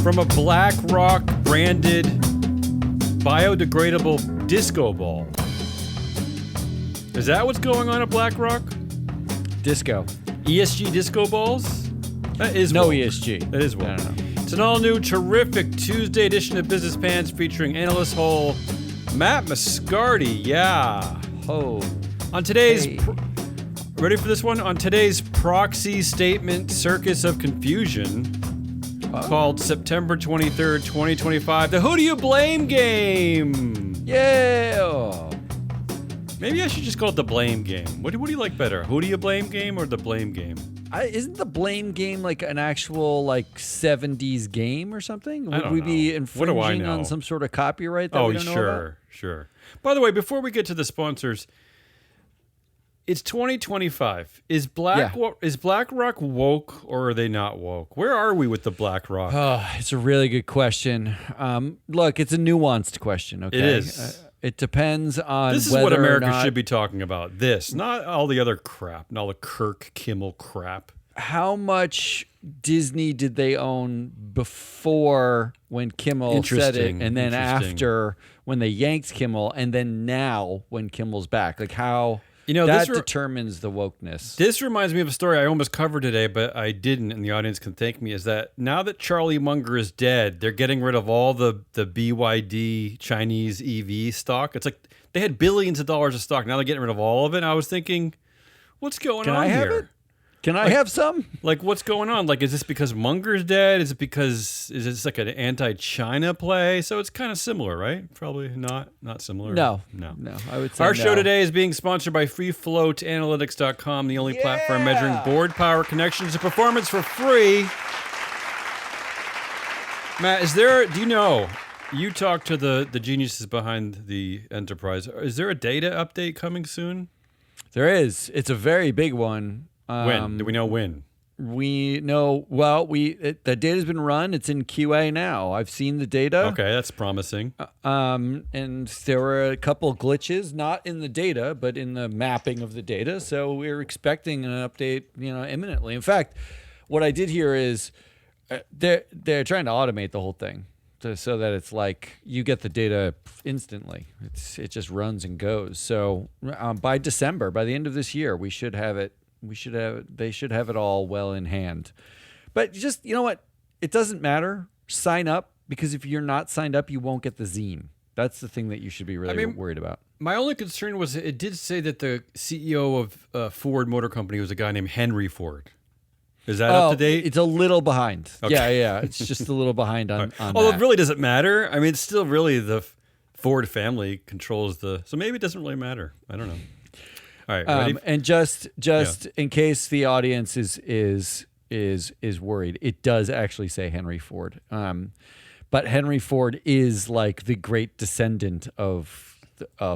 from a BlackRock branded biodegradable disco ball. Is that what's going on at BlackRock? Disco. ESG disco balls? That is no woke. ESG. That is woke. No. It's an all-new, terrific Tuesday edition of Business Pants featuring analyst hole Matt Moscardi. Yeah. Oh. On today's... Hey. Ready for this one? On today's proxy statement circus of confusion called September 23rd, 2025, the Who Do You Blame game. Yeah. Maybe I should just call it the blame game. What do you like better? Who do you blame game or the blame game? Isn't the blame game like an actual 70s game or something? Would we be infringing on some sort of copyright that we don't know about? Sure. By the way, before we get to the sponsors, it's 2025. Is BlackRock woke or are they not woke? Where are we with the BlackRock? Oh, it's a really good question. Look, it's a nuanced question, okay? It is. It depends on This is whether what America or not, should be talking about. This, not all the other crap, not all the Kirk Kimmel crap. How much Disney did they own before when Kimmel said it, and then after when they yanked Kimmel, and then now when Kimmel's back? Like how that determines the wokeness. This reminds me of a story I almost covered today, but I didn't, and the audience can thank me, is that now that Charlie Munger is dead, they're getting rid of all the BYD Chinese EV stock. It's like they had billions of dollars of stock. Now they're getting rid of all of it. And I was thinking, what's going on here? Can I have it? Can I have some? Like, what's going on? Like, is this because Munger's dead? Is this like an anti-China play? So it's kind of similar, right? Probably not similar. No. I would say Our show today is being sponsored by FreeFloatAnalytics.com, the only platform measuring board power, connections, and performance for free. Matt, do you know, you talked to the geniuses behind the enterprise. Is there a data update coming soon? There is. It's a very big one. When? Do we know when? We know, the data's been run. It's in QA now. I've seen the data. Okay, that's promising. And there were a couple glitches, not in the data, but in the mapping of the data. So we're expecting an update, imminently. In fact, what I did hear is they're trying to automate the whole thing so that it's like you get the data instantly. It just runs and goes. So by December, by the end of this year, we should have it. They should have it all well in hand. But just, you know what? It doesn't matter. Sign up, because if you're not signed up, you won't get the zine. That's the thing that you should be really worried about. My only concern was it did say that the CEO of Ford Motor Company was a guy named Henry Ford. Is that up to date? It's a little behind. Okay. Yeah. It's just a little behind on Although that. it really doesn't matter. I mean, it's still really the Ford family controls so maybe it doesn't really matter. I don't know. All right, ready? And just in case the audience is worried, it does actually say Henry Ford. But Henry Ford is like the great descendant of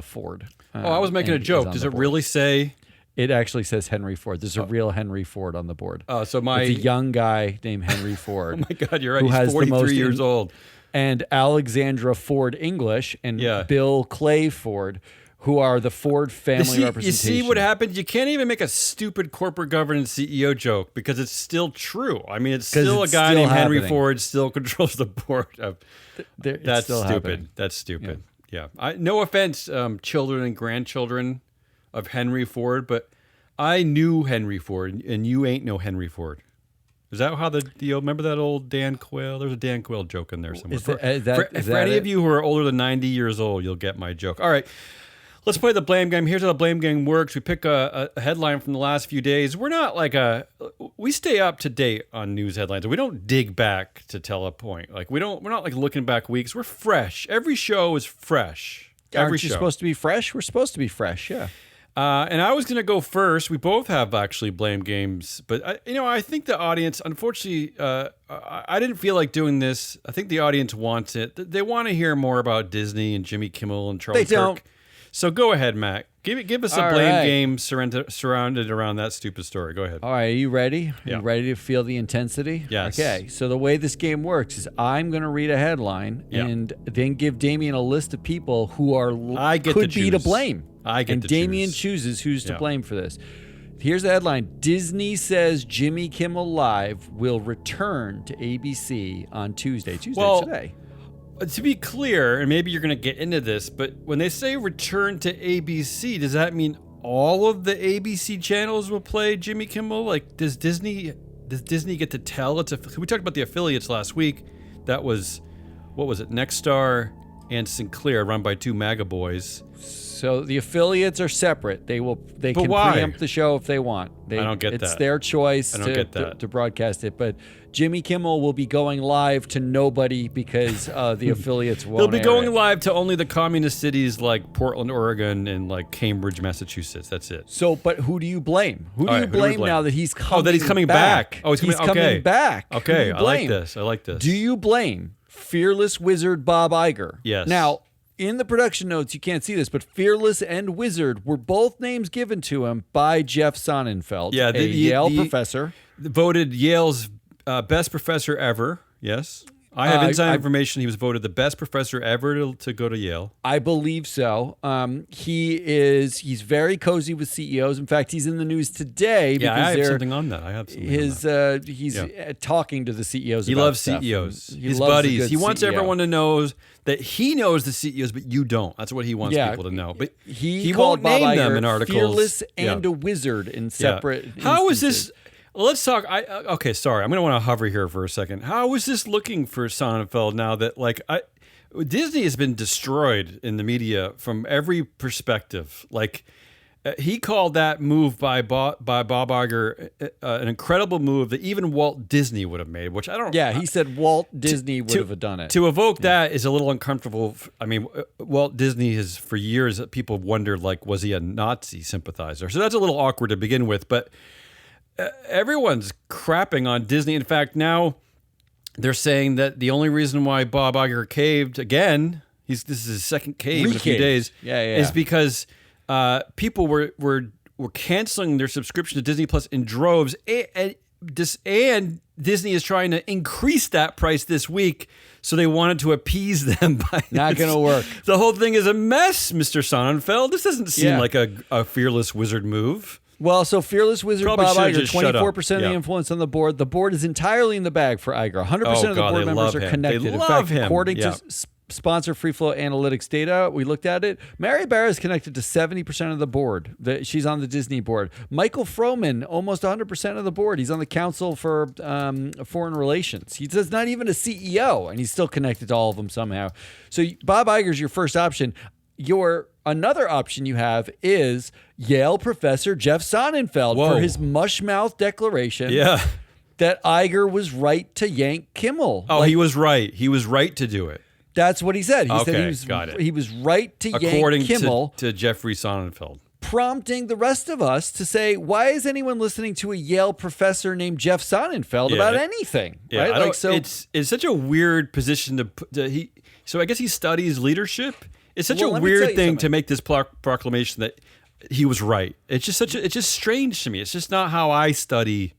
Ford. I was making a joke. Does it really say? It actually says Henry Ford. There's a real Henry Ford on the board. So it's a young guy named Henry Ford. Oh my God, you're right. He's 43 years old. And Alexandra Ford English and Bill Clay Ford, who are the Ford family representation. You see what happens? You can't even make a stupid corporate governance CEO joke because it's still true. I mean, it's still a guy named Henry Ford still controls the board. That's stupid. Happening. That's stupid. Yeah. No offense, children and grandchildren of Henry Ford, but I knew Henry Ford, and you ain't no Henry Ford. Is that how remember that old Dan Quayle? There's a Dan Quayle joke in there somewhere. For any of you who are older than 90 years old, you'll get my joke. All right. Let's play the blame game. Here's how the blame game works. We pick a headline from the last few days. We're not we stay up to date on news headlines. We don't dig back to tell a point. We're not looking back weeks. We're fresh. Every show is fresh. Aren't you supposed to be fresh? We're supposed to be fresh, yeah. And I was going to go first. We both have actually blame games, but I think the audience, unfortunately, I didn't feel like doing this. I think the audience wants it. They want to hear more about Disney and Jimmy Kimmel and Charlie Kirk. They don't. So go ahead, Matt. Give us a blame game surrounded around that stupid story. Go ahead. All right, are you ready? Are you ready to feel the intensity? Yes. Okay, so the way this game works is I'm going to read a headline and then give Damien a list of people who could be to blame. I get and to Damien choose. chooses who's to blame for this. Here's the headline. Disney says Jimmy Kimmel Live will return to ABC on Tuesday. Today. To be clear, and maybe you're going to get into this, but when they say return to ABC, does that mean all of the ABC channels will play Jimmy Kimmel? Like, does Disney get to tell? We talked about the affiliates last week. That was, what was it, Nexstar and Sinclair, run by two MAGA boys. So the affiliates are separate. They can why? preempt the show if they want. I don't get that. It's their choice to broadcast it. But Jimmy Kimmel will be going live to nobody because the affiliates won't. He'll be going it. live to only the communist cities like Portland, Oregon, and like Cambridge, Massachusetts. That's it. So, but who do you blame? Who do you blame now that he's coming? Oh, that he's coming back. Oh, he's coming back. Okay, I like this. Do you blame Fearless Wizard Bob Iger? Yes. Now, in the production notes, you can't see this, but Fearless and Wizard were both names given to him by Jeff Sonnenfeld, a Yale professor. Voted Yale's best professor ever. Yes. I have inside information. He was voted the best professor ever to go to Yale. I believe so. He's very cozy with CEOs. In fact, he's in the news today. Yeah, because I have something on that. He's talking to the CEOs. He about loves stuff. CEOs. His loves buddies. He wants CEO. everyone to know that he knows the CEOs, but you don't. That's what he wants people to know. But he won't called Bob name Iger them in articles. Fearless and a wizard in separate. How is instances. this? Let's talk. Okay, sorry. I'm going to want to hover here for a second. How is this looking for Sonnenfeld now that Disney has been destroyed in the media from every perspective? He called that move by Bob Iger an incredible move that even Walt Disney would have made, which I don't. Yeah, he said Walt Disney would have done it. To evoke that is a little uncomfortable. I mean, Walt Disney has for years people wondered was he a Nazi sympathizer? So that's a little awkward to begin with, but. Everyone's crapping on Disney. In fact, now they're saying that the only reason why Bob Iger caved again, this is his second cave in a few days, is because people were canceling their subscription to Disney Plus in droves, and Disney is trying to increase that price this week, so they wanted to appease them. Not going to work. The whole thing is a mess, Mr. Sonnenfeld. This doesn't seem like a fearless wizard move. Well, so Fearless Wizard Probably Bob Iger, just shut up. 24% of the influence on the board. The board is entirely in the bag for Iger. 100% of the board members are connected. They in love fact, him. according to sponsor Free Flow Analytics data, we looked at it. Mary Barra is connected to 70% of the board. She's on the Disney board. Michael Froman, almost 100% of the board. He's on the Council for Foreign Relations. He's not even a CEO, and he's still connected to all of them somehow. So Bob Iger's your first option. Another option you have is Yale professor Jeff Sonnenfeld for his mushmouth declaration that Iger was right to yank Kimmel. Oh, he was right. He was right to do it. That's what he said. He said got it. He was right to According yank Kimmel. to Jeffrey Sonnenfeld. Prompting the rest of us to say, why is anyone listening to a Yale professor named Jeff Sonnenfeld about anything? Yeah, right? It's such a weird position to put. So I guess he studies leadership. It's such a let me weird tell you thing something. to make this proclamation that he was right. It's just strange to me. It's just not how I study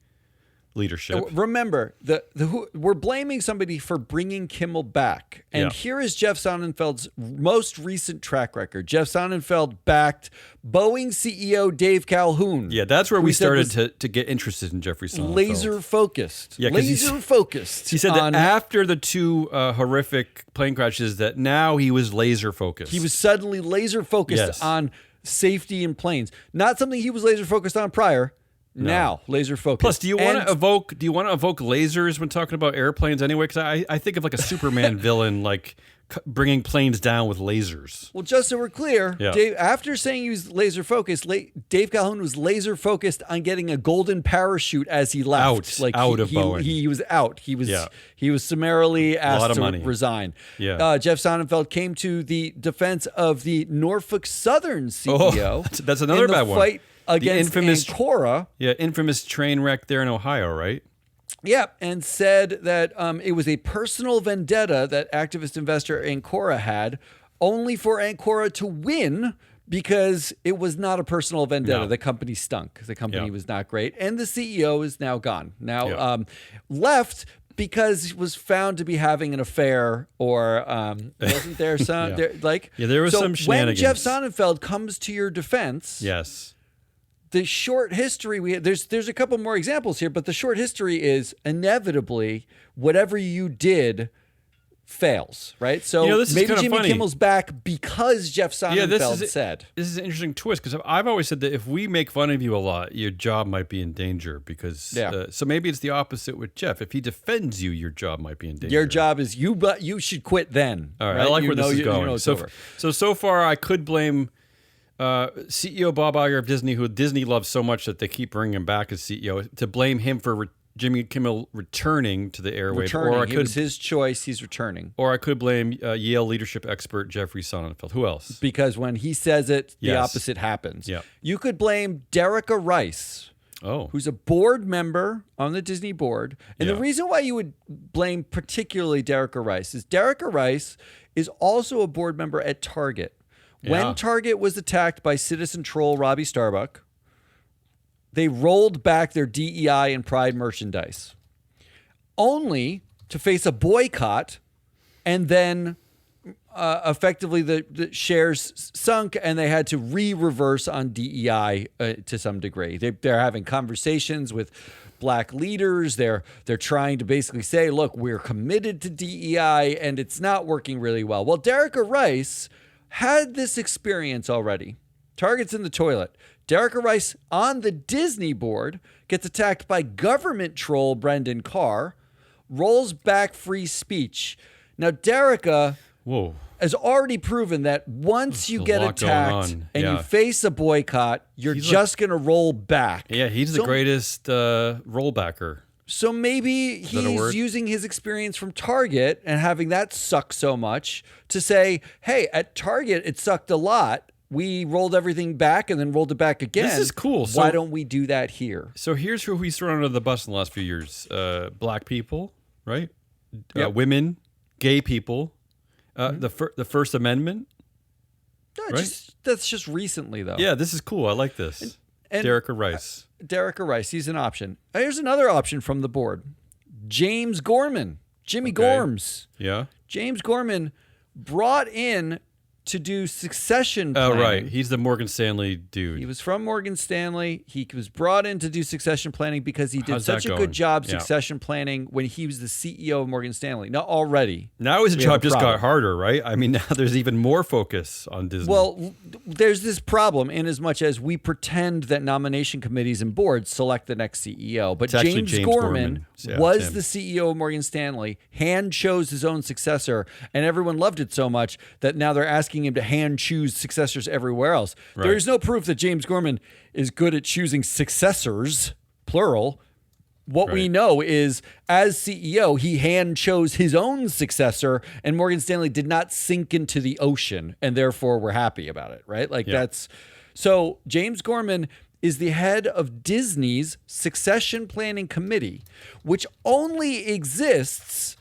leadership. Remember, we're blaming somebody for bringing Kimmel back. And here is Jeff Sonnenfeld's most recent track record. Jeff Sonnenfeld backed Boeing CEO Dave Calhoun. Yeah, that's where we started to get interested in Jeffrey Sonnenfeld. Laser focused. Yeah, laser focused. He said that after the two horrific plane crashes, that now he was laser focused. He was suddenly laser focused on safety in planes. Not something he was laser focused on prior. No. Now, laser focus. Plus, do you want to evoke lasers when talking about airplanes anyway? Because I think of like a Superman villain, bringing planes down with lasers. Well, just so we're clear, Dave, after saying he was laser focused, Dave Calhoun was laser focused on getting a golden parachute as he left. Out of Boeing. He was out. He was summarily asked to resign. Yeah. Jeff Sonnenfeld came to the defense of the Norfolk Southern CEO. That's another bad one. Fight against Ancora. Yeah, infamous train wreck there in Ohio, right? Yeah, and said that it was a personal vendetta that activist investor Ancora had, only for Ancora to win because it was not a personal vendetta. No. The company stunk. The company was not great. And the CEO is now gone. Now left because he was found to be having an affair or wasn't there some... there was some shenanigans. When Jeff Sonnenfeld comes to your defense... Yes. the short history we have, there's a couple more examples here, but the short history is inevitably whatever you did fails, right? So this is maybe kinda Jimmy funny. Kimmel's back because Jeff Sonnenfeld said. This is an interesting twist because I've always said that if we make fun of you a lot, your job might be in danger because. So maybe it's the opposite with Jeff. If he defends you, your job might be in danger. Your job is but you should quit then. All right, right? I like You where this know is you going. know it's over. So far, I could blame CEO Bob Iger of Disney, who Disney loves so much that they keep bringing him back as CEO, to blame him for Jimmy Kimmel returning to the airwaves. It was his choice. He's returning. Or I could blame Yale leadership expert Jeffrey Sonnenfeld. Who else? Because when he says it, the opposite happens. Yeah. You could blame Derica Rice, who's a board member on the Disney board. And the reason why you would blame particularly Derica Rice is Derica Rice is also a board member at Target. When Target was attacked by citizen troll Robbie Starbuck, they rolled back their DEI and Pride merchandise, only to face a boycott, and then effectively the shares sunk, and they had to reverse on DEI to some degree. They're having conversations with black leaders. They're trying to basically say, look, we're committed to DEI, and it's not working really well. Well, Derica Rice had this experience already. Target's in the toilet. Derica Rice on the Disney board gets attacked by government troll Brendan Carr, rolls back free speech. Now, Derica has already proven that once you get attacked and you face a boycott, you're just going to roll back. Yeah, he's the greatest rollbacker. So maybe he's using his experience from Target and having that suck so much to say, hey, at Target, it sucked a lot. We rolled everything back and then rolled it back again. This is cool. Why don't we do that here? So here's who he's thrown under the bus in the last few years. Black people, right? Yep. Women, gay people, the First Amendment. No, right? That's just recently, though. Yeah, this is cool. I like this. And Derica Rice. Derica Rice, he's an option. Here's another option from the board. James Gorman. Jimmy Gorms. Yeah. James Gorman brought in to do succession planning. Oh, right. He's the Morgan Stanley dude. He was from Morgan Stanley. He was brought in to do succession planning because he did How's such that a going? good job Yeah. succession planning when he was the CEO of Morgan Stanley. Now, already. Now his we have job a just problem. got harder, right? I mean, now there's even more focus on Disney. Well, there's this problem in as much as we pretend that nomination committees and boards select the next CEO. But It's actually James James Gorman Gorman. was it's him. the CEO of Morgan Stanley, hand chose his own successor, and everyone loved it so much that now they're asking him to hand choose successors everywhere else. Right. There is no proof that James Gorman is good at choosing successors, plural. What we Right. know is, as CEO, he hand chose his own successor, and Morgan Stanley did not sink into the ocean, and therefore we're happy about it, right? Like that's so. James Gorman is the head of Disney's succession planning committee, which only exists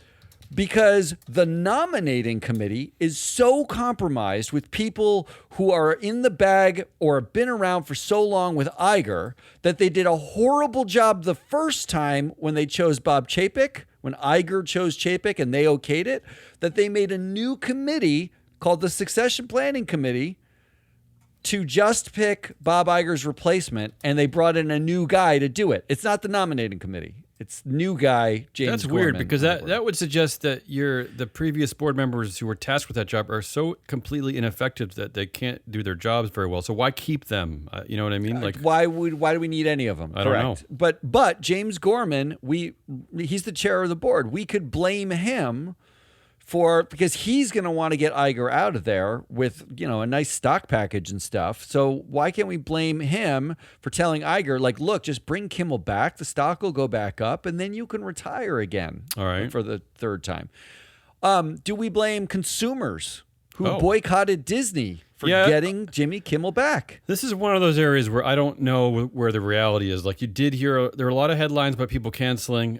because the nominating committee is so compromised with people who are in the bag or have been around for so long with Iger that they did a horrible job the first time when they chose Bob Chapek, when Iger chose Chapek and they okayed it, that they made a new committee called the Succession Planning Committee to just pick Bob Iger's replacement, and they brought in a new guy to do it. It's not the nominating committee. It's new guy, James That's weird Gorman because on the board. that would suggest that the previous board members who were tasked with that job are so completely ineffective that they can't do their jobs very well. So why keep them? You know what I mean? Like, why do we need any of them? I don't know. But James Gorman, he's the chair of the board. We could blame him because he's going to want to get Iger out of there with, a nice stock package and stuff. So why can't we blame him for telling Iger, like, look, just bring Kimmel back. The stock will go back up and then you can retire again. All right. For the third time. Do we blame consumers who Oh. boycotted Disney for getting Jimmy Kimmel back? this is one of those areas where I don't know where the reality is. Like, you did hear there were a lot of headlines about people canceling.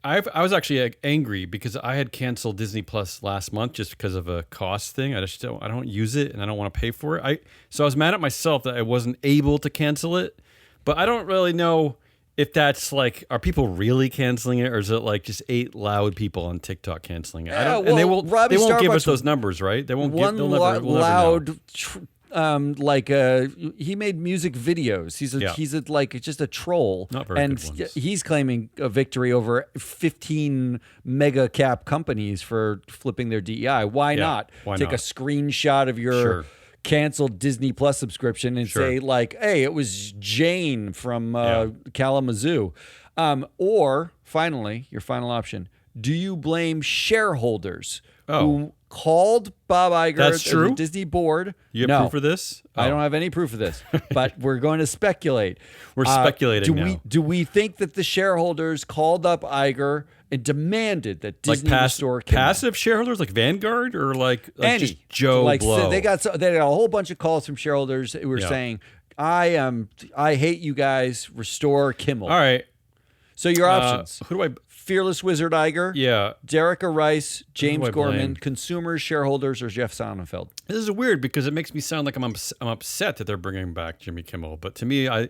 I was actually angry because I had canceled Disney Plus last month just because of a cost thing. I don't use it and I don't want to pay for it. So I was mad at myself that I wasn't able to cancel it. But I don't really know if that's like, are people really canceling it, or is it like just 8 loud people on TikTok canceling it? Yeah, and they well, won't Robbie give us Starbucks those numbers, right? They won't one give. They'll never know. loud he made music videos. He's just a troll. Not very and good ones. He's claiming a victory over 15 mega cap companies for flipping their DEI. Why not take a screenshot of your canceled Disney Plus subscription and say like, hey, it was Jane from Kalamazoo. Or finally, your final option. Do you blame shareholders who called Bob Iger at the Disney board? You have proof of this? I don't have any proof of this, but we're going to speculate. We're speculating now. Do we think that the shareholders called up Iger and demanded that Disney restore Kimmel? Passive shareholders like Vanguard or like just Joe Blow? They got a whole bunch of calls from shareholders who were saying, I hate you guys, restore Kimmel. All right. So your options. Who do I... Fearless Wizard Iger, Derica Rice, James Gorman, consumers, shareholders, or Jeff Sonnenfeld. This is weird because it makes me sound like I'm upset that they're bringing back Jimmy Kimmel. But to me, I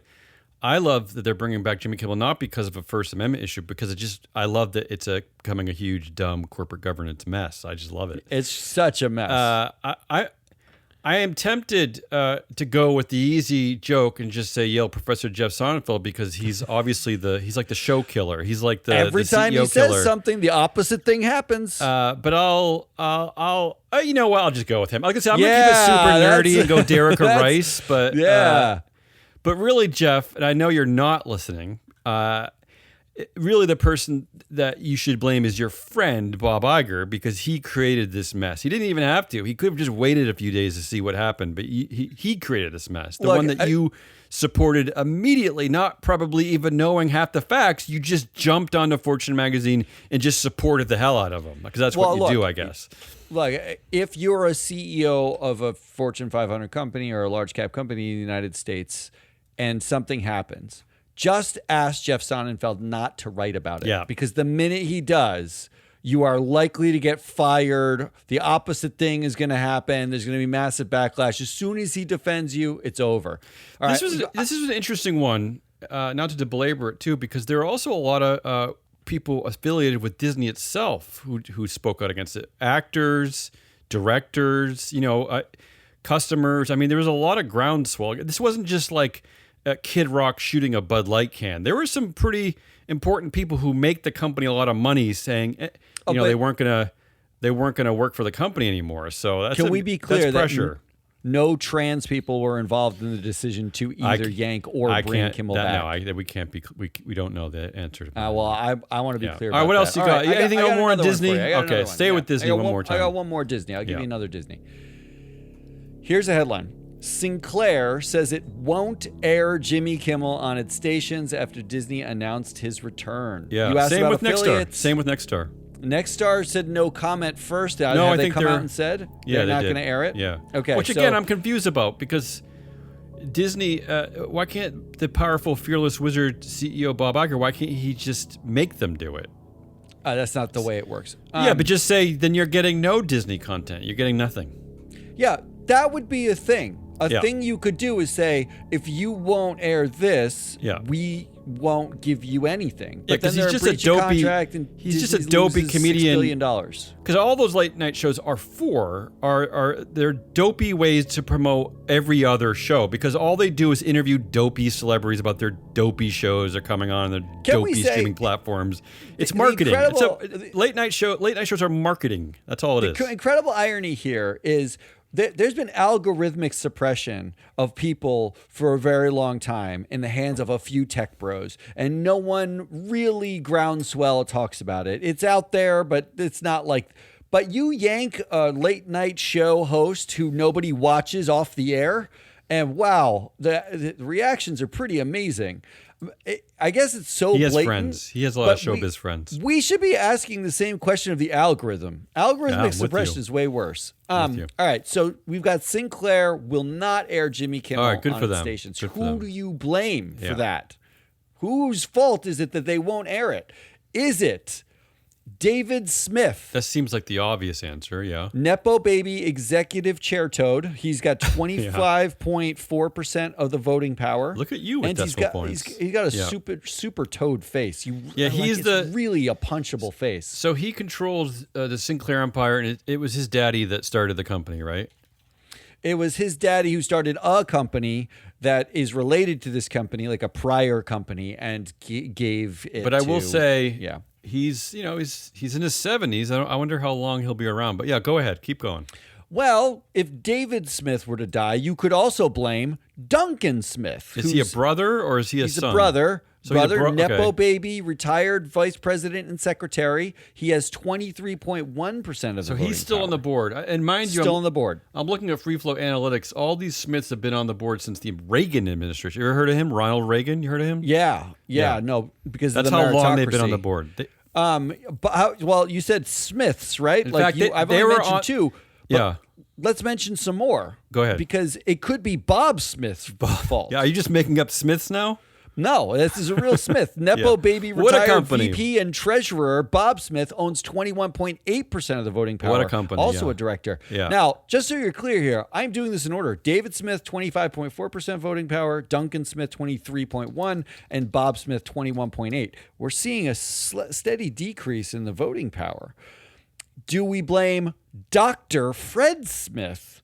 love that they're bringing back Jimmy Kimmel, not because of a First Amendment issue, because I love that it's becoming a huge, dumb corporate governance mess. I just love it. It's such a mess. I am tempted to go with the easy joke and just say Yale Professor Jeff Sonnenfeld because he's obviously he's like the show killer. He's like the every time CEO he says killer. something, the opposite thing happens. But I'll you know what? I'll just go with him. Like I said, I'm gonna keep it super nerdy and go Derica Rice. But but really, Jeff, and I know you're not listening. Really, the person that you should blame is your friend, Bob Iger, because he created this mess. He didn't even have to. He could have just waited a few days to see what happened, but he created this mess. The one that you supported immediately, not probably even knowing half the facts. You just jumped onto Fortune magazine and just supported the hell out of him, because that's what you do, I guess. Look, if you're a CEO of a Fortune 500 company or a large cap company in the United States and something happens, just ask Jeff Sonnenfeld not to write about it. Yeah. Because the minute he does, you are likely to get fired. The opposite thing is going to happen. There's going to be massive backlash. As soon as he defends you, it's over. This is an interesting one, not to belabor it too, because there are also a lot of people affiliated with Disney itself who spoke out against it. Actors, directors, customers. I mean, there was a lot of groundswell. This wasn't just like Kid Rock shooting a Bud Light can. There were some pretty important people who make the company a lot of money saying, they weren't gonna work for the company anymore. So can we be clear that's pressure? That no trans people were involved in the decision to either yank or bring Kimmel back? No, we can't be. We don't know the answer. I want to be clear. All right, what else you got? Anything more on Disney? Okay, stay with Disney one more time. I got one more Disney. I'll give you another Disney. Here's a headline. Sinclair says it won't air Jimmy Kimmel on its stations after Disney announced his return. Yeah, you asked same about with affiliates. Same with Nexstar. Nexstar said no comment first. No, I think they come out and said they're not going to air it? Yeah. Okay. Which again, I'm confused about because Disney, why can't the powerful, fearless wizard CEO Bob Iger, why can't he just make them do it? That's not the way it works. Yeah, but just say, then you're getting no Disney content. You're getting nothing. Yeah, that would be a thing. A thing you could do is say, if you won't air this, we won't give you anything. But then he's just a dopey. He's just a dopey comedian. $6 billion. Because all those late night shows they're dopey ways to promote every other show. Because all they do is interview dopey celebrities about their dopey shows they're coming on their dopey streaming platforms. It's marketing. Late night shows are marketing. That's all it is. The incredible irony here is there's been algorithmic suppression of people for a very long time in the hands of a few tech bros, and no one really groundswell talks about it. It's out there, but it's not like. But you yank a late night show host who nobody watches off the air, and wow, the reactions are pretty amazing. I guess it's so blatant. He has friends. He has a lot of showbiz friends. We should be asking the same question of the algorithm. Algorithmic suppression is way worse. All right, so we've got Sinclair will not air Jimmy Kimmel on its stations. Who do you blame for that? Whose fault is it that they won't air it? Is it David Smith? That seems like the obvious answer, yeah. Nepo baby executive chair toad. He's got 25.4% of the voting power. Look at you with decimal points. He's got a super toad face. He's really a punchable face. So he controls the Sinclair empire, and it was his daddy that started the company, right? It was his daddy who started a company that is related to this company, like a prior company, and gave it. But I will say, yeah, he's in his 70s. I wonder how long he'll be around. But yeah, go ahead, keep going. Well, if David Smith were to die, you could also blame Duncan Smith. Is he a brother or is he a son? He's a brother. So he's a Nepo okay. baby, retired vice president and secretary. He has 23.1% of the So voting he's still power. on the board. And mind you, Still on the board. I'm looking at Free Flow Analytics. All these Smiths have been on the board since the Reagan administration. You ever heard of him? Ronald Reagan? You heard of him? Yeah. No, because that's of the how long they've meritocracy. been on the board. Well, you said Smiths, right? In like fact, I've they only were mentioned on- two. But Yeah. Let's mention some more. Go ahead. Because it could be Bob Smith's fault. Yeah, are you just making up Smiths now? No, this is a real Smith. Nepo Yeah. baby, What a retired company. VP and treasurer Bob Smith owns 21.8% of the voting power. What a company, Also yeah. a director. Yeah. Now, just so you're clear here, I'm doing this in order. David Smith, 25.4% voting power. Duncan Smith, 23.1%. And Bob Smith, 21.8%. We're seeing a steady decrease in the voting power. Do we blame Dr. Fred Smith,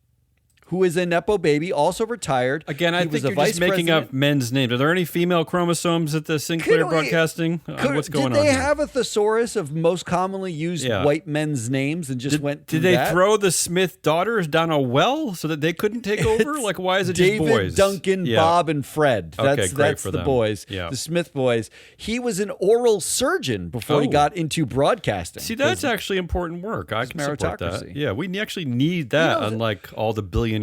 who is a Nepo baby, also retired? Again, I He was think a you're vice just making president. up men's names. Are there any female chromosomes at the Sinclair Could we- Broadcasting? What's going on Did they here? have a thesaurus of most commonly used Yeah. white men's names and just went through Did they that? throw the Smith daughters down a well so that they couldn't take over? Like, why is it David, just boys? Duncan, Yeah. Bob, and Fred. Okay, That's great that's for the them. boys, Yeah. the Smith boys. He was an oral surgeon before he Oh. got into broadcasting. See, that's actually important work. I can support that. meritocracy. Yeah, we actually need that, You know, unlike all the billionaire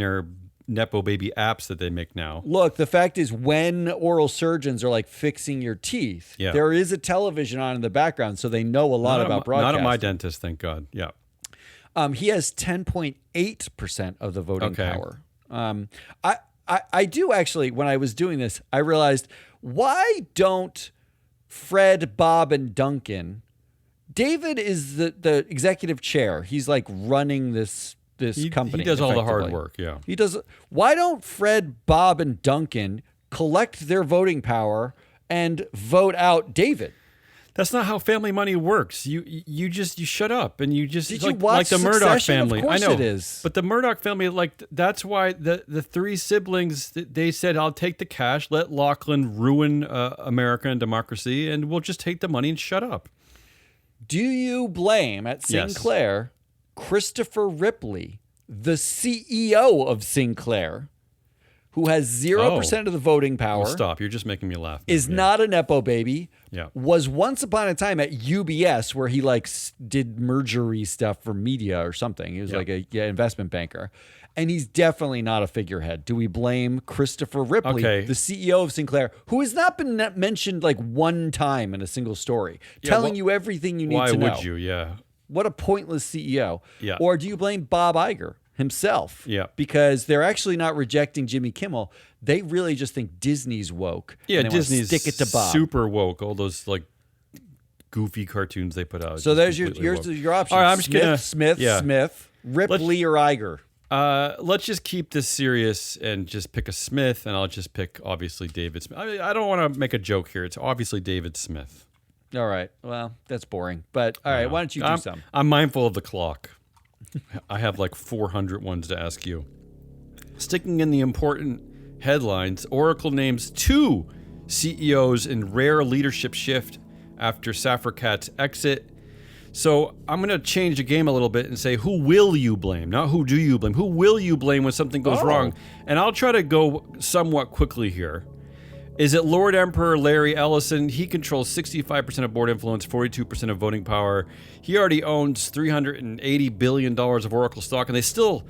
Nepo baby apps that they make now. Look, the fact is, when oral surgeons are like fixing your teeth, Yeah. there is a television on in the background, so they know a lot about broadcasting. Not at my dentist, thank God. Yeah. He has 10.8% of the voting Okay. power. I do actually, when I was doing this, I realized, why don't Fred, Bob, and Duncan? David is the executive chair. He's like running this company. He does all the hard effectively. work, yeah. He does. Why don't Fred, Bob, and Duncan collect their voting power and vote out David? That's not how family money works. You shut up and you just Did like, you watch like the Murdoch Succession? Of family. course I know it is. But the Murdoch family, like that's why the three siblings, they said, "I'll take the cash, let Lachlan ruin America and democracy, and we'll just take the money and shut up." Do you blame at Yes. Sinclair Christopher Ripley, the CEO of Sinclair, who has 0% of the voting power, Well, stop. You're just making me laugh. is not a Nepo baby, Yeah. was once upon a time at UBS where he like did mergery stuff for media or something. He was Yeah. like a investment banker. And he's definitely not a figurehead. Do we blame Christopher Ripley, Okay. the CEO of Sinclair, who has not been mentioned like one time in a single story, Yeah, telling wh- you everything you need Why to know? would you? Yeah. What a pointless CEO. Yeah. Or do you blame Bob Iger himself? Yeah. Because they're actually not rejecting Jimmy Kimmel. They really just think Disney's woke. Yeah, and they wanna Disney's stick it to Bob. super woke. All those like goofy cartoons they put out. So just there's completely your woke. options. All right, I'm just Smith, gonna Smith, yeah. Smith, Ripley, or Iger. Let's just keep this serious and just pick a Smith, and I'll just pick obviously David Smith. I don't want to make a joke here. It's obviously David Smith. All right. Well, that's boring. But all right, why don't you do some? I'm mindful of the clock. I have like 400 ones to ask you. Sticking in the important headlines, Oracle names 2 CEOs in rare leadership shift after Safra Catz exit. So I'm going to change the game a little bit and say, who will you blame? Not who do you blame. Who will you blame when something goes wrong? And I'll try to go somewhat quickly here. Is it Lord Emperor Larry Ellison? He controls 65% of board influence, 42% of voting power. He already owns $380 billion of Oracle stock, and they still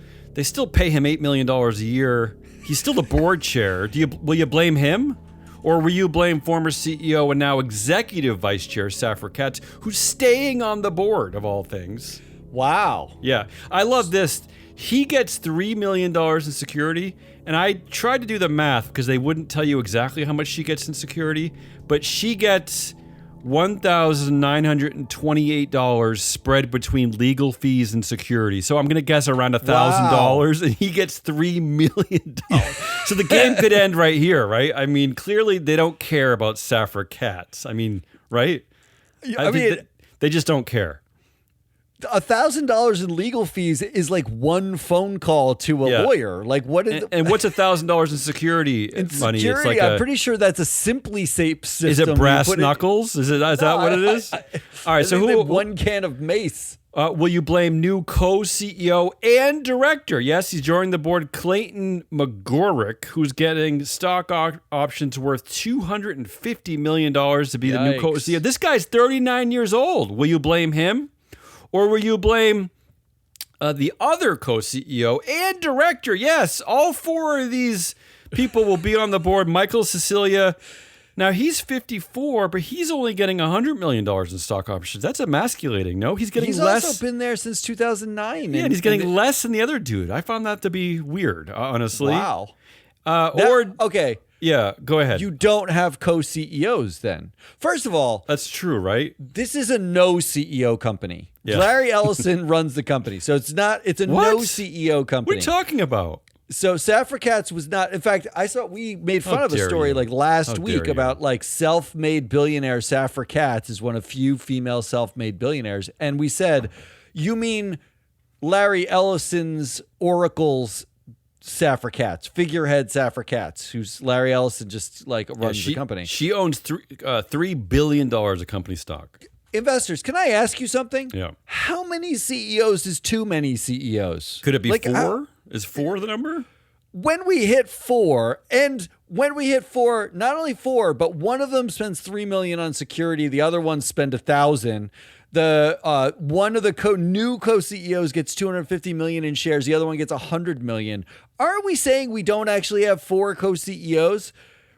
pay him $8 million a year. He's still the board chair. Will you blame him? Or will you blame former CEO and now executive vice chair Safra Catz, who's staying on the board of all things? Wow. Yeah, I love this. He gets $3 million in security, and I tried to do the math because they wouldn't tell you exactly how much she gets in security, but she gets $1,928 spread between legal fees and security. So I'm going to guess around $1,000, and he gets $3 million. So the game could end right here, right? I mean, clearly they don't care about Safra Catz. I mean, right? I mean, they just don't care. $1,000 in legal fees is like one phone call to a lawyer. Like what is and what's $1,000 in security money? Security, It's like I'm pretty sure that's a Simply Safe system. Is it brass knuckles? Is that what it is? All right, so who? One can of mace. Will you blame new co-CEO and director? Yes, he's joining the board, Clayton Magouyrk, who's getting stock options worth $250 million to be the new co-CEO. This guy's 39 years old. Will you blame him? Or will you blame the other co-CEO and director? Yes, all four of these people will be on the board. Michael Cecilia. Now, he's 54, but he's only getting $100 million in stock options. That's emasculating, no? He's getting less. He's also been there since 2009. Yeah, and he's getting less than the other dude. I found that to be weird, honestly. Wow. Okay. Yeah, go ahead. You don't have co-CEOs then. First of all, that's true, right? This is a no CEO company. Yeah. Larry Ellison runs the company. So it's no CEO company. What are you talking about? So Safra Catz was not. In fact, we made fun of a story like last week about like self-made billionaire Safra Catz is one of few female self-made billionaires. And we said, you mean Larry Ellison's Oracle's Safra Catz, figurehead Safra Catz, who's Larry Ellison just like runs the company. She owns $3 billion of company stock. Investors, can I ask you something? Yeah. How many CEOs is too many CEOs? Could it be four? Is 4 the number? When we hit 4, not only 4, but one of them spends $3 million on security, the other one spend $1,000. The one of the new co-CEOs gets $250 million in shares, the other one gets $100 million. Are we saying we don't actually have 4 co-CEOs?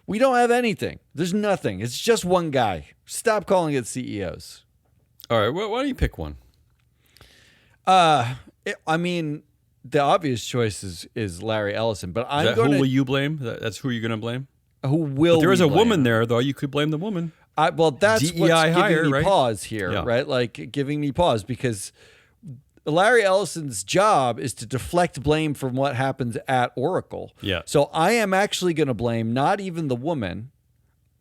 We don't have anything. There's nothing. It's just one guy. Stop calling it CEOs. All right, why don't you pick one? The obvious choice is Larry Ellison, but who will you blame? That's who you're going to blame? Who will? But there is a woman there, though. You could blame the woman. That's DEI what's hire, giving me right? pause here, right? Like giving me pause because Larry Ellison's job is to deflect blame from what happens at Oracle. Yeah. So I am actually going to blame not even the woman.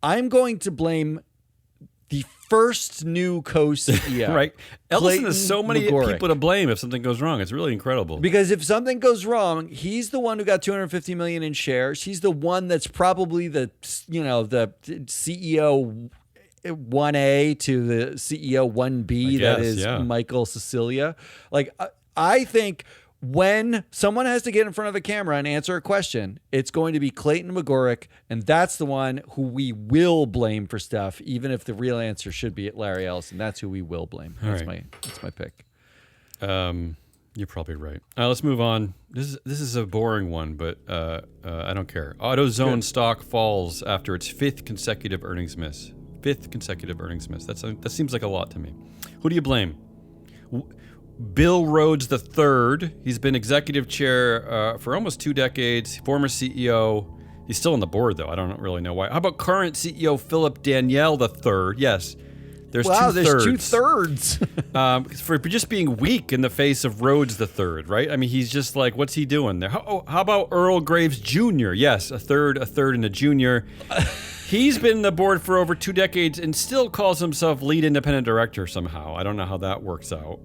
I'm going to blame the first new co-CEO. Right. Ellison has so many Magouyrk. people to blame if something goes wrong. It's really incredible. Because if something goes wrong, he's the one who got $250 million in shares. He's the one that's probably the CEO 1A to the CEO 1B. That is Michael Cecilia. Like, I think when someone has to get in front of a camera and answer a question, it's going to be Clayton Magouyrk, and that's the one who we will blame for stuff, even if the real answer should be at Larry Ellison. That's who we will blame. That's my pick. You're probably right. Let's move on. This is a boring one, but I don't care. AutoZone stock falls after its 5th consecutive earnings miss. 5th consecutive earnings miss. That seems like a lot to me. Who do you blame? Bill Rhodes III. He's been executive chair for almost 2 decades. Former CEO. He's still on the board, though. I don't really know why. How about current CEO Philip Danielle III? Yes. There's 2/3. There's 2/3. For just being weak in the face of Rhodes III, right? I mean, he's just like, what's he doing there? How about Earl Graves Jr.? Yes, a third, and a junior. He's been on the board for over 2 decades and still calls himself lead independent director somehow. I don't know how that works out.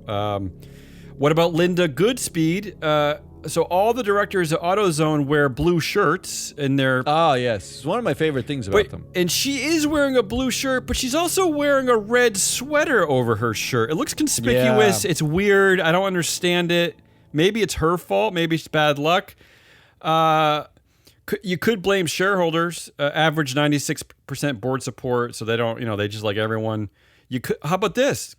What about Linda Goodspeed? So all the directors at AutoZone wear blue shirts in their... Oh, yes. It's one of my favorite things about them. And she is wearing a blue shirt, but she's also wearing a red sweater over her shirt. It looks conspicuous. Yeah. It's weird. I don't understand it. Maybe it's her fault. Maybe it's bad luck. You could blame shareholders. Average 96% board support, so they don't, they just like everyone. How about this?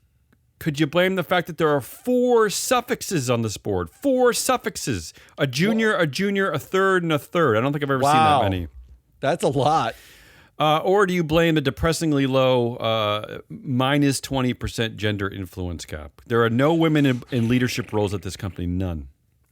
Could you blame the fact that there are 4 suffixes on this board? 4 suffixes. A junior, a third, and a third. I don't think I've ever seen that many. That's a lot. Or do you blame the depressingly low minus 20% gender influence gap? There are no women in leadership roles at this company. None.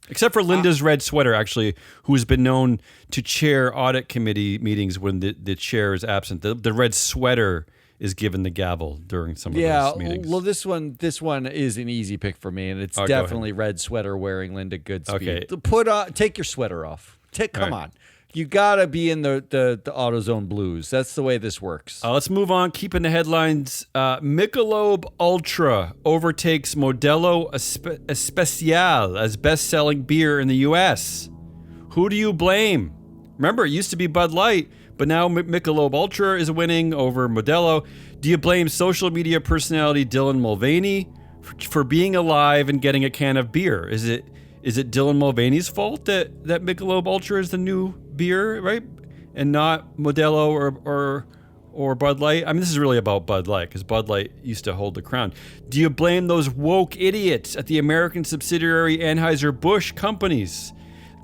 Except for Linda's red sweater, actually, who has been known to chair audit committee meetings when the chair is absent. The red sweater is given the gavel during some of those meetings. Well, this one is an easy pick for me, and it's definitely red sweater wearing Linda Goodspeed. Okay. Take your sweater off. Come on. You gotta be in the AutoZone blues. That's the way this works. Let's move on. Keeping the headlines. Michelob Ultra overtakes Modelo Especial as best-selling beer in the U.S. Who do you blame? Remember, it used to be Bud Light, but now Michelob Ultra is winning over Modelo. Do you blame social media personality Dylan Mulvaney for being alive and getting a can of beer? Is it Dylan Mulvaney's fault that Michelob Ultra is the new beer, right? And not Modelo or Bud Light? I mean, this is really about Bud Light because Bud Light used to hold the crown. Do you blame those woke idiots at the American subsidiary Anheuser-Busch companies?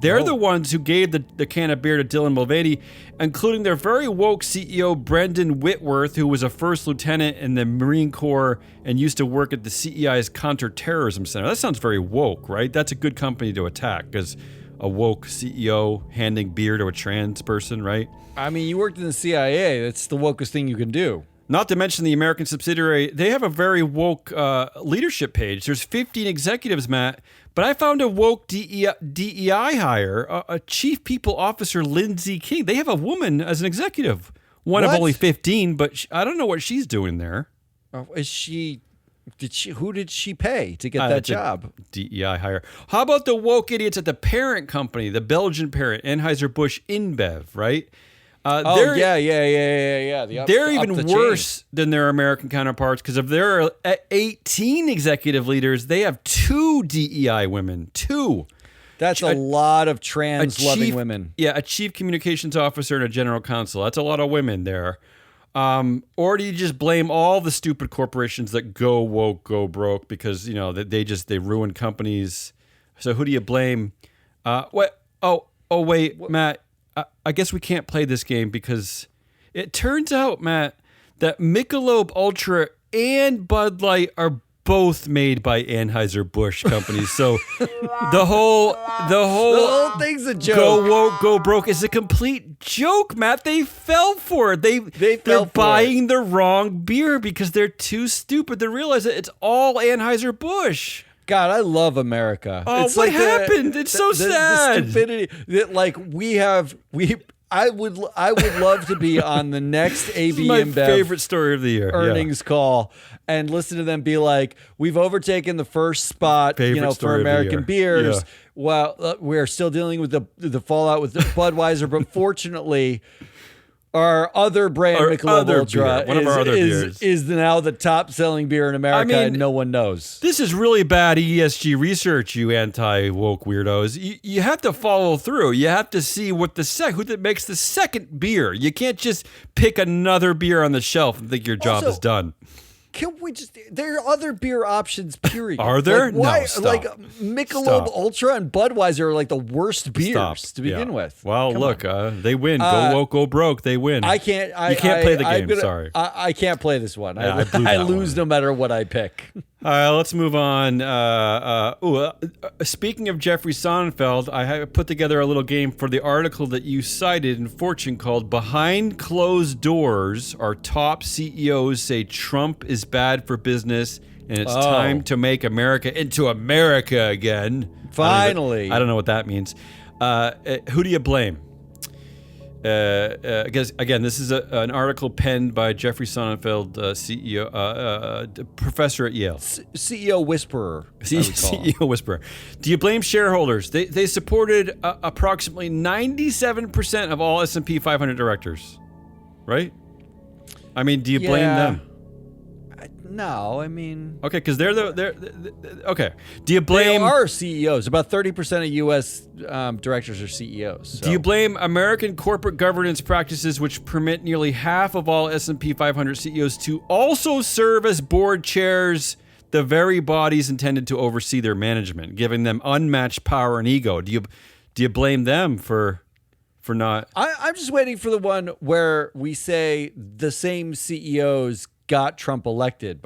They're the ones who gave the can of beer to Dylan Mulvaney, including their very woke CEO, Brendan Whitworth, who was a first lieutenant in the Marine Corps and used to work at the CEI's Counterterrorism Center. That sounds very woke, right? That's a good company to attack because a woke CEO handing beer to a trans person, right? I mean, you worked in the CIA. That's the wokest thing you can do. Not to mention the American subsidiary, they have a very woke leadership page. There's 15 executives, Matt, but I found a woke DEI hire, a chief people officer, Lindsay King. They have a woman as an executive. One of only 15, but I don't know what she's doing there. Who did she pay to get that job? DEI hire. How about the woke idiots at the parent company, the Belgian parent, Anheuser-Busch InBev, right? Yeah. They're even worse than their American counterparts because if there are 18 executive leaders, they have 2 DEI women. 2. That's a lot of trans-loving women. Yeah, a chief communications officer and a general counsel. That's a lot of women there. Or do you just blame all the stupid corporations that go woke, go broke because they ruin companies? So who do you blame? What? Oh, wait, Matt. I guess we can't play this game because it turns out, Matt, that Michelob Ultra and Bud Light are both made by Anheuser-Busch companies. So the whole thing's a joke. Go woke, go broke is a complete joke, Matt. They fell for it. They're buying the wrong beer because they're too stupid to realize that it's all Anheuser-Busch. God, I love America. Oh, it's what happened? It's so sad. The stupidity that I would love to be on the next AB my InBev favorite story of the year earnings call and listen to them be like, "We've overtaken the first spot, for American beers. Yeah. Well, we're still dealing with the fallout with Budweiser, but fortunately." Our other brand, Michelob Ultra, is now the top-selling beer in America, and no one knows. This is really bad ESG research, you anti-woke weirdos. You have to follow through. You have to see what who that makes the second beer. You can't just pick another beer on the shelf and think your job is done. Can we just? There are other beer options. Period. Are there? Why? No, stop. Michelob Ultra and Budweiser are like the worst beers to begin with. Well, look, they win. Go woke, go broke. They win. I can't. You can't play the game. Sorry, I can't play this one. Yeah, I lose no matter what I pick. Let's move on. Speaking of Jeffrey Sonnenfeld, I have put together a little game for the article that you cited in Fortune called "Behind Closed Doors, Our Top CEOs Say Trump is Bad for Business and It's Time to Make America into America Again." Finally. I don't know what that means. Who do you blame? Because again, this is an article penned by Jeffrey Sonnenfeld, CEO, professor at Yale. CEO whisperer. CEO whisperer. Do you blame shareholders? They supported approximately 97% of all S&P 500 directors, right? I mean, do you blame them? No, okay, because they're okay. Do you blame? They are CEOs. About 30% of U.S. Directors are CEOs. So. Do you blame American corporate governance practices, which permit nearly half of all S&P 500 CEOs to also serve as board chairs, the very bodies intended to oversee their management, giving them unmatched power and ego? Do you blame them for not? I'm just waiting for the one where we say the same CEOs got Trump elected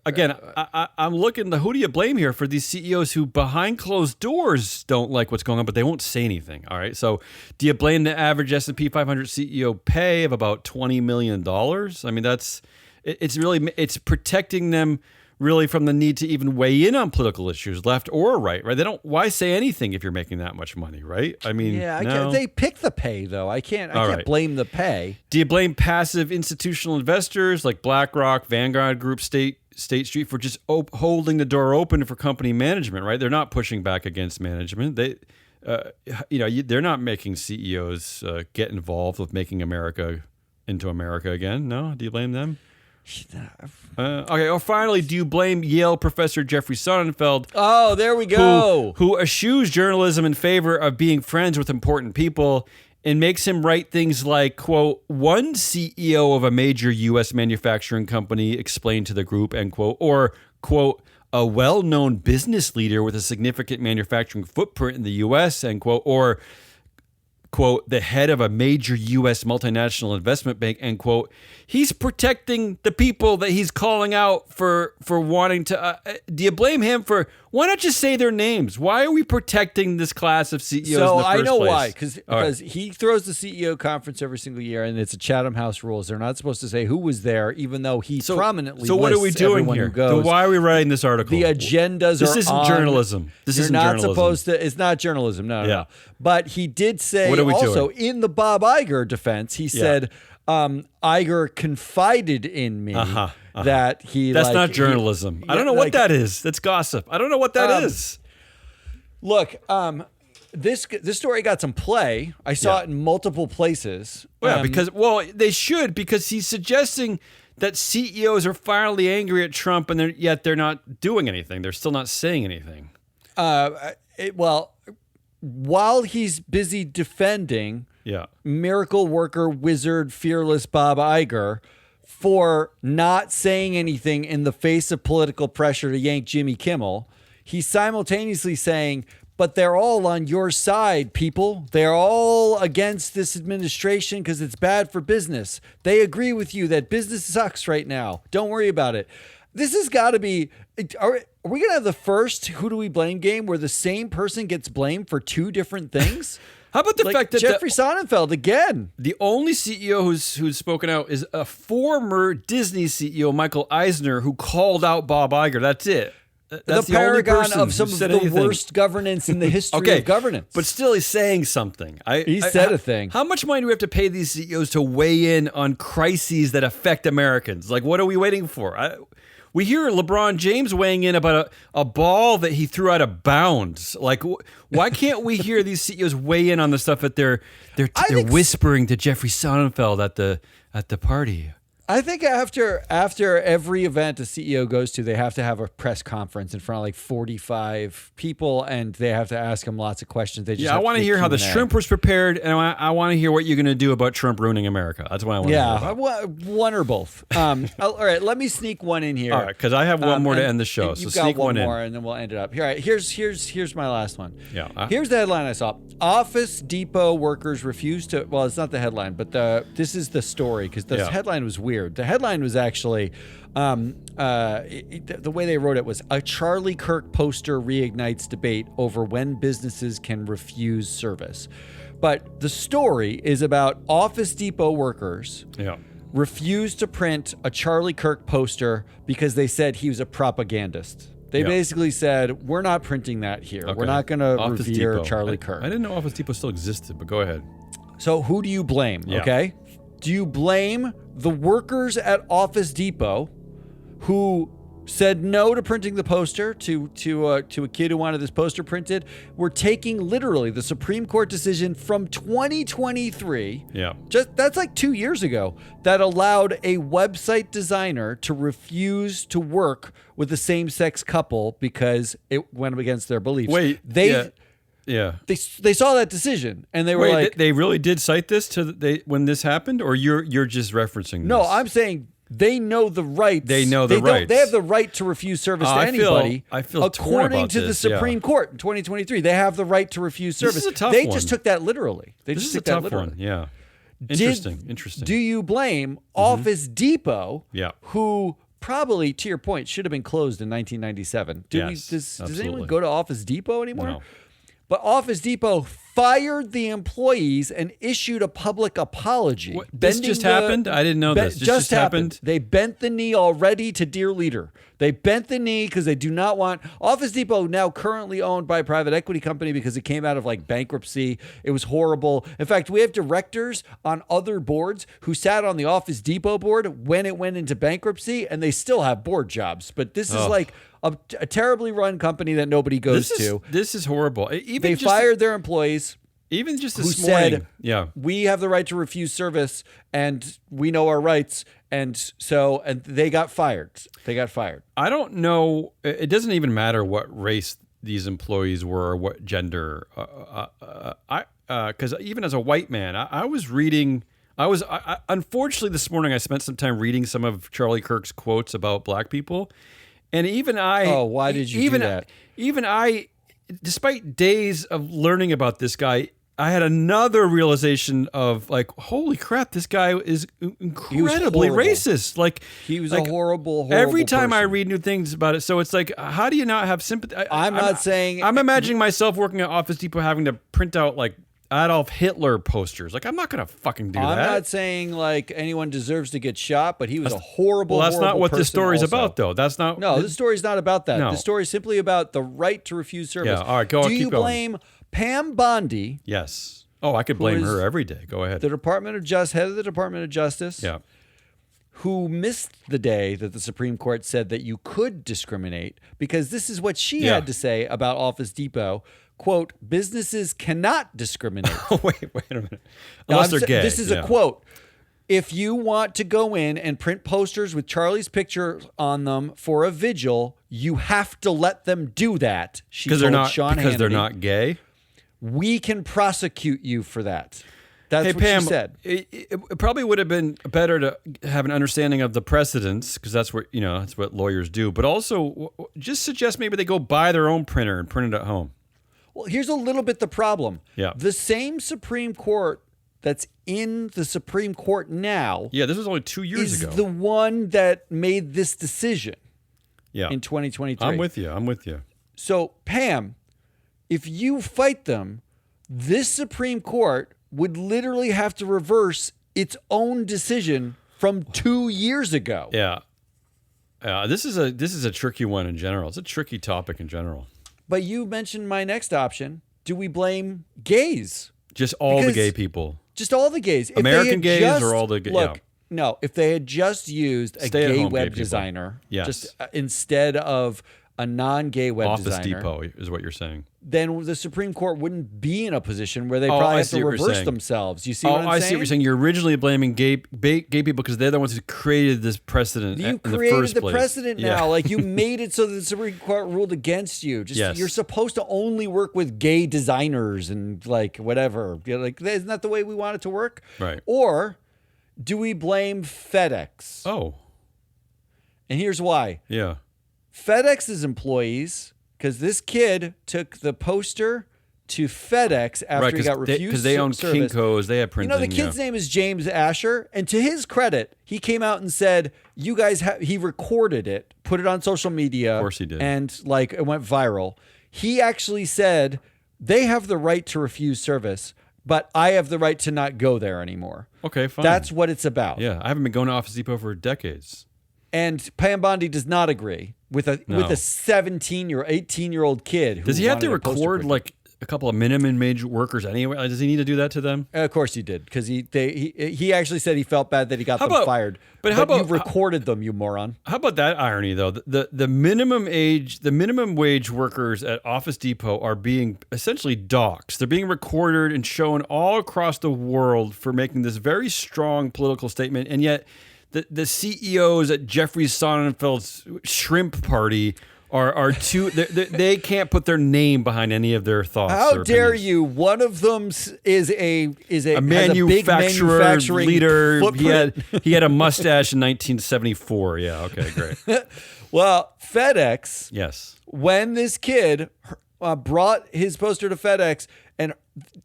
again. I'm looking. Who do you blame here for these CEOs who behind closed doors don't like what's going on, but they won't say anything? All right. So, do you blame the average S&P 500 CEO pay of about $20 million? I mean, it's protecting them really from the need to even weigh in on political issues, left or right. They don't. Why say anything if you're making that much money, right? I mean, Yeah, no. they pick the pay though. I can't blame the pay. Do you blame passive institutional investors like BlackRock, Vanguard Group, State Street for just holding the door open for company management? Right? They're not pushing back against management. They're not making CEOs get involved with making America into America again. No, do you blame them? Okay. Or finally, do you blame Yale professor Jeffrey Sonnenfeld? Oh, there we go. Who eschews journalism in favor of being friends with important people and makes him write things like, quote, one CEO of a major U.S. manufacturing company explained to the group, end quote, or, quote, a well-known business leader with a significant manufacturing footprint in the U.S., end quote, or, quote, the head of a major U.S. multinational investment bank, end quote. He's protecting the people that he's calling out for wanting to. Do you blame him for? Why not just say their names? Why are we protecting this class of CEOs? So in the first I know place? why, because he throws the CEO conference every single year, and it's a Chatham House rules. They're not supposed to say who was there, even though he prominently. So what are we doing here? So why are we writing this article? The agendas This are isn't on. Journalism. This You're isn't not journalism. supposed to. It's not journalism. No. But he did say What are we also doing? in the Bob Iger defense, he said Iger confided in me that he. That's not journalism. I don't know what that is. That's gossip. I don't know what that is. Look, this story got some play. I saw it in multiple places. Yeah, because they should, because he's suggesting that CEOs are finally angry at Trump, and yet they're not doing anything. They're still not saying anything. While he's busy defending miracle worker, wizard, fearless Bob Iger for not saying anything in the face of political pressure to yank Jimmy Kimmel, he's simultaneously saying, but they're all on your side, people. They're all against this administration because it's bad for business. They agree with you that business sucks right now. Don't worry about it. This has got to be... Are we going to have the first who do we blame game where the same person gets blamed for two different things? How about the fact that Jeffrey Sonnenfeld again? The only CEO who's spoken out is a former Disney CEO, Michael Eisner, who called out Bob Iger. That's it. That's the paragon of some of the worst governance in the history of governance. But still, he's saying something. He said a thing. How much money do we have to pay these CEOs to weigh in on crises that affect Americans? Like, what are we waiting for? We hear LeBron James weighing in about a ball that he threw out of bounds. Like, why can't we hear these CEOs weigh in on the stuff that they're whispering to Jeffrey Sonnenfeld at the party? I think after every event a CEO goes to, they have to have a press conference in front of like 45 people, and they have to ask them lots of questions. I want to hear how the shrimp was prepared, and I want to hear what you're going to do about Trump ruining America. That's what I want to hear about. One or both. All right, let me sneak one in here. All right, because I have one more to end the show. You've so got sneak one in. more, and then we'll end it up. All right, here's my last one. Yeah. Here's the headline I saw. Office Depot workers refuse to. Well, it's not the headline, but this is the story because the headline was weird. The headline was actually the way they wrote it was a Charlie Kirk poster reignites debate over when businesses can refuse service. But the story is about Office Depot workers refused to print a Charlie Kirk poster because they said he was a propagandist. They basically said, we're not printing that here. Okay. We're not going to revere Charlie Kirk. I didn't know Office Depot still existed, but go ahead. So who do you blame, okay? Do you blame the workers at Office Depot who said no to printing the poster to a kid who wanted this poster printed? We're taking literally the Supreme Court decision from 2023. That's like 2 years ago, that allowed a website designer to refuse to work with a same-sex couple because it went against their beliefs. They saw that decision and they were like, they really did cite this when this happened, or you're just referencing this? No, I'm saying they know the rights. They know the rights. They have the right to refuse service to anybody. I feel according to the Supreme Court in 2023, they have the right to refuse service. This is a tough they one. just took that literally. This is a tough one. Yeah. Interesting. Do you blame Office Depot, who probably, to your point, should have been closed in 1997? Does anyone go to Office Depot anymore? No. But Office Depot fired the employees and issued a public apology. What, this just happened? I didn't know this. This just happened? They bent the knee already to dear leader. They bent the knee because they do not want Office Depot, now currently owned by a private equity company because it came out of like bankruptcy. It was horrible. In fact, we have directors on other boards who sat on the Office Depot board when it went into bankruptcy, and they still have board jobs. But this is like a terribly run company that nobody goes to. This is horrible. Even they fired their employees. Even just who this morning, said, we have the right to refuse service and we know our rights. And they got fired. They got fired. I don't know. It doesn't even matter what race these employees were or what gender. Because even as a white man, I was reading. Unfortunately, this morning I spent some time reading some of Charlie Kirk's quotes about black people, and even I. Oh, why did you do that? Even I, despite days of learning about this guy, I had another realization of like, holy crap, this guy is incredibly racist. Like he was a horrible every time person. I read new things about it. So it's like, how do you not have sympathy? I'm not saying. I'm imagining myself working at Office Depot having to print out like Adolf Hitler posters. Like, I'm not going to fucking do that. I'm not saying like anyone deserves to get shot, but he was a horrible. Well, that's not what person this story's also. about, though. That's not. No, the story's not about that. No. The story's simply about the right to refuse service. Yeah. All right. Go. Do keep you going. blame Pam Bondi? Yes. Oh, I could blame her every day. Go ahead. The head of the Department of Justice. Yeah. Who missed the day that the Supreme Court said that you could discriminate, because this is what she had to say about Office Depot. Quote, businesses cannot discriminate. wait a minute. Unless they're gay. This is a quote. If you want to go in and print posters with Charlie's picture on them for a vigil, you have to let them do that. She told Sean Hannity. Because they're not gay? We can prosecute you for that. That's what Pam, she said. It probably would have been better to have an understanding of the precedents, because that's what that's what lawyers do. But also, just suggest maybe they go buy their own printer and print it at home. Well, here's a little bit the problem. Yeah. The same Supreme Court that's in the Supreme Court now. Yeah, this was only 2 years ago. Is the one that made this decision. Yeah. In 2023. I'm with you. So, Pam, if you fight them, this Supreme Court would literally have to reverse its own decision from 2 years ago. Yeah. This is a tricky one in general. It's a tricky topic in general. But you mentioned my next option. Do we blame gays? Just all the gay people. Just all the gays. American gays or all the gays? Look, no, if they had just used a gay web designer, just instead of a non-gay web designer. Office Depot is what you're saying. Then the Supreme Court wouldn't be in a position where they probably have to reverse themselves. You see what I'm saying? I see what you're saying. You're originally blaming gay people because they're the ones who created this precedent in the first place. You created the precedent now. Like, you made it so that the Supreme Court ruled against you. You're supposed to only work with gay designers and, like, whatever. Like, isn't that the way we want it to work? Right. Or do we blame FedEx? Oh. And here's why. Yeah. FedEx's employees, because this kid took the poster to FedEx after he got refused because they own service. Kinko's, they have printing. The kid's name is James Asher, and to his credit, he came out and said, "You guys," he recorded it, put it on social media, of course he did, and like it went viral. He actually said they have the right to refuse service, but I have the right to not go there anymore. Okay, fine. That's what it's about. Yeah, I haven't been going to Office Depot for decades. And Pam Bondi does not agree with a 18-year-old kid. Does he have to record like a couple of minimum wage workers anyway? Does he need to do that to them? Of course he did, because he actually said he felt bad that he got them fired. But how about you recorded them, you moron? How about that irony though? The minimum wage workers at Office Depot are being essentially doxxed. They're being recorded and shown all across the world for making this very strong political statement, and yet the CEOs at Jeffrey Sonnenfeld's shrimp party are too. They can't put their name behind any of their thoughts. How dare you? One of them is a manufacturing leader. Footprint. He had a mustache in 1974. Yeah. Okay. Great. Well, FedEx. Yes. When this kid brought his poster to FedEx, and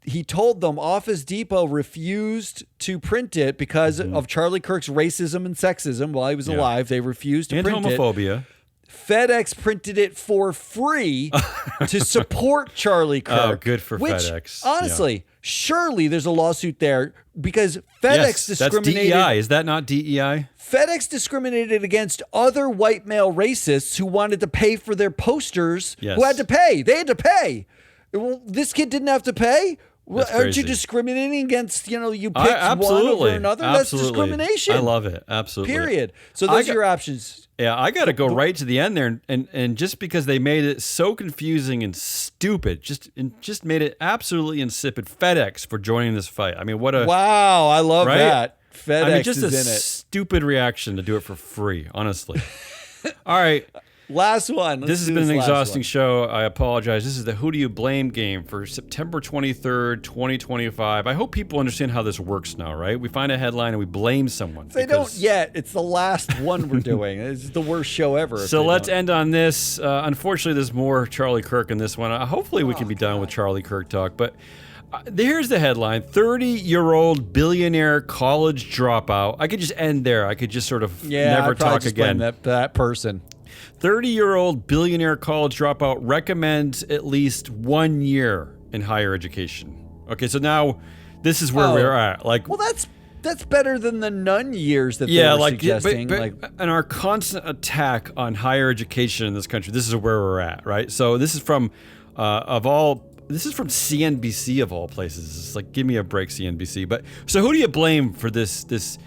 he told them Office Depot refused to print it because of Charlie Kirk's racism and sexism while he was alive. They refused to print it. And homophobia. FedEx printed it for free to support Charlie Kirk. Oh, good for FedEx. Honestly, surely there's a lawsuit there because FedEx discriminated. That's DEI. Is that not DEI? FedEx discriminated against other white male racists who wanted to pay for their posters. Yes. Who had to pay. They had to pay. Well, this kid didn't have to pay. That's Aren't crazy. you discriminating against, you picked one over another? Absolutely. That's discrimination. I love it. Absolutely. Period. So those are your options. Yeah, I got to go right to the end there, and just because they made it so confusing and stupid, just made it absolutely insipid. FedEx for joining this fight. I mean, what a Wow, I love right? that. FedEx just is a in it. stupid reaction to do it for free. Honestly. All right. Last one. This has been an exhausting show. I apologize. This is the Who Do You Blame game for September 23rd, 2025. I hope people understand how this works now, right? We find a headline and we blame someone. They don't yet. It's the last one we're doing. It's the worst show ever. So let's end on this. Unfortunately, there's more Charlie Kirk in this one. Hopefully we can be done with Charlie Kirk talk. But here's the headline. 30-year-old billionaire college dropout. I could just end there. I could just sort of never talk again. That person. 30-year-old billionaire college dropout recommends at least 1 year in higher education. Okay, so now this is where we're at. Well, that's better than the none years that they were suggesting. And our constant attack on higher education in this country. This is where we're at, right? So this is from this is from CNBC of all places. It's like, give me a break, CNBC. But so who do you blame for this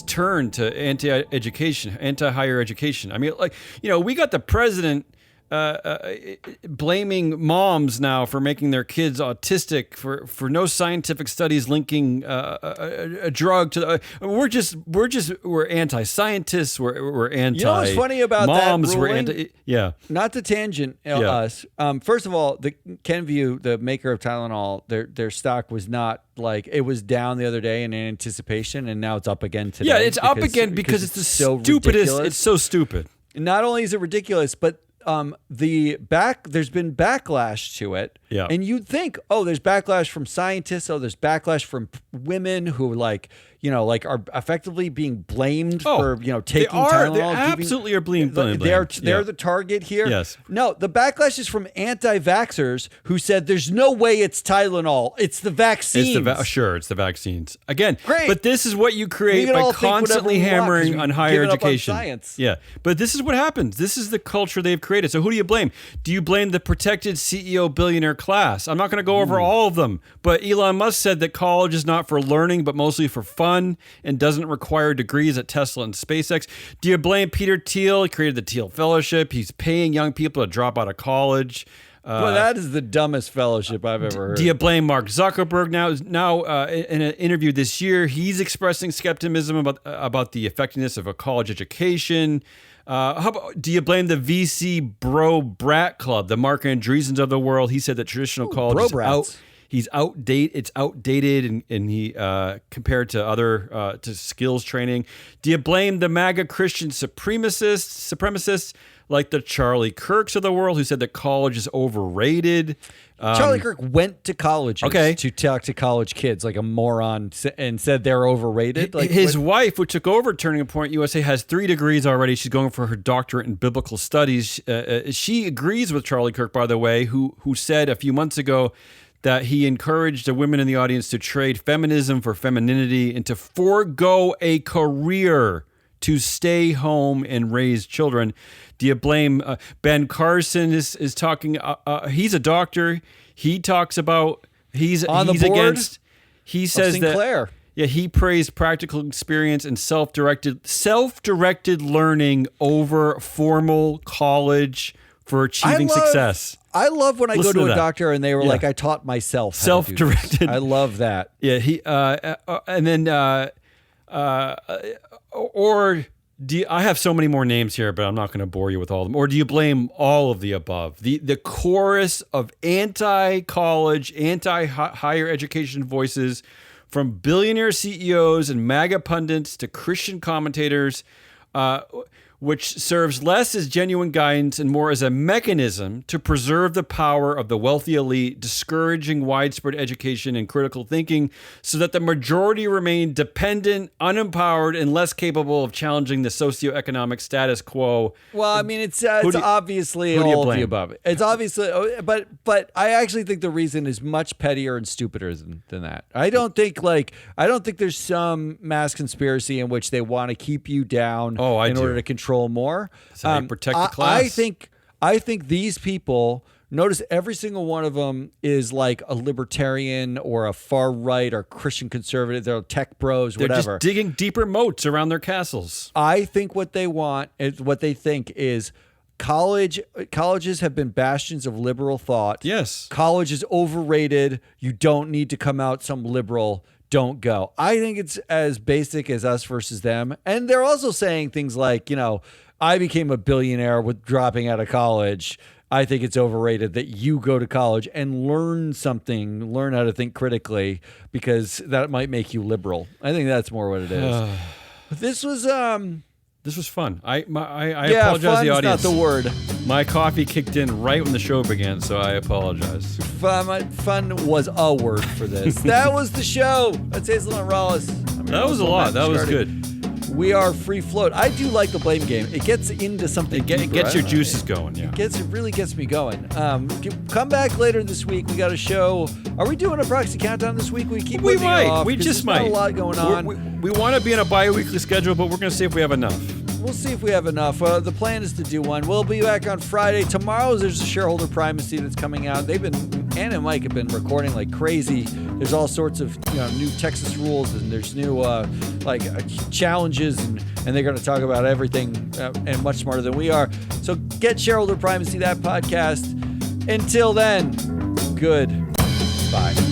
turn to anti-education, anti-higher education? I mean, we got the president blaming moms now for making their kids autistic for no scientific studies linking a drug to we're anti-scientists, we're anti. You know what's funny about moms, that ruling? We're anti. Not to tangent us. First of all, the Kenvue, the maker of Tylenol, their stock was not it was down the other day in anticipation, and now it's up again today. Yeah, it's up again because it's the stupidest. Ridiculous. It's so stupid. Not only is it ridiculous, but there's been backlash to it. Yeah. And you'd think, there's backlash from scientists. There's backlash from women who are effectively being blamed for, taking Tylenol. They absolutely are being blamed. They're the target here. Yes. No, the backlash is from anti-vaxxers who said there's no way it's Tylenol. It's the vaccines. It's the vaccines. Again, great. But this is what you create by constantly hammering on higher education. On science. Yeah. But this is what happens. This is the culture they've created. So who do you blame? Do you blame the protected CEO billionaire class? I'm not going to go over all of them, but Elon Musk said that college is not for learning, but mostly for fun and doesn't require degrees at Tesla and SpaceX. Do you blame Peter Thiel? He created the Thiel Fellowship. He's paying young people to drop out of college. Well, that is the dumbest fellowship I've ever heard. Do you blame Mark Zuckerberg? Now, in an interview this year, he's expressing skepticism about the effectiveness of a college education. Do you blame the VC bro brat club, the Mark Andreessens of the world? He said that traditional college is outdated. It's outdated, and he compared to other to skills training. Do you blame the MAGA Christian supremacists like the Charlie Kirks of the world, who said that college is overrated? Charlie Kirk went to colleges to talk to college kids like a moron and said they're overrated. His wife, who took over Turning Point USA, has 3 degrees already. She's going for her doctorate in biblical studies. She agrees with Charlie Kirk, by the way, who said a few months ago that he encouraged the women in the audience to trade feminism for femininity and to forego a career to stay home and raise children. Do you blame Ben Carson is talking? He's a doctor. He talks about he's against. He says Sinclair. He praised practical experience and self-directed learning over formal college for achieving success. I love when I go to a doctor and they were like, I taught myself how to do this. I love that. Yeah. I have so many more names here, but I'm not going to bore you with all of them. Or do you blame all of the above? The chorus of anti-college, anti-higher education voices, from billionaire CEOs and MAGA pundits to Christian commentators. which serves less as genuine guidance and more as a mechanism to preserve the power of the wealthy elite, discouraging widespread education and critical thinking so that the majority remain dependent, unempowered, and less capable of challenging the socioeconomic status quo. Well, I mean, it's obviously all of the above. It's obviously, but I actually think the reason is much pettier and stupider than that. I don't think there's some mass conspiracy in which they want to keep you down in order to control more. So protect the class. I think these people, notice every single one of them is like a libertarian or a far right or Christian conservative. They're tech bros, whatever. They're just digging deeper moats around their castles. I think what they want is what they think is colleges have been bastions of liberal thought. Yes. College is overrated. You don't need to come out some liberal. Don't go. I think it's as basic as us versus them. And they're also saying things like, I became a billionaire with dropping out of college. I think it's overrated that you go to college and learn how to think critically, because that might make you liberal. I think that's more what it is. This was fun. I apologize to the audience. Not the word. My coffee kicked in right when the show began, so I apologize. Fun was a word for this. That was the show. That's Hazelnut Rollis. That was a lot. That was good. We are free float. I do like the blame game. It gets into something. It gets your juices going. Yeah. It really gets me going. Come back later this week. We got a show. Are we doing a proxy countdown this week? We might. Off we just might. A lot going on. We want to be on a bi-weekly schedule, but we're going to see if we have enough. We'll see if we have enough. The plan is to do one. We'll be back on Friday. Tomorrow there's a shareholder primacy that's coming out. Ann and Mike have been recording like crazy. There's all sorts of new Texas rules, and there's new challenges, and they're going to talk about everything and much smarter than we are. So get shareholder primacy, that podcast. Until then, good. Bye.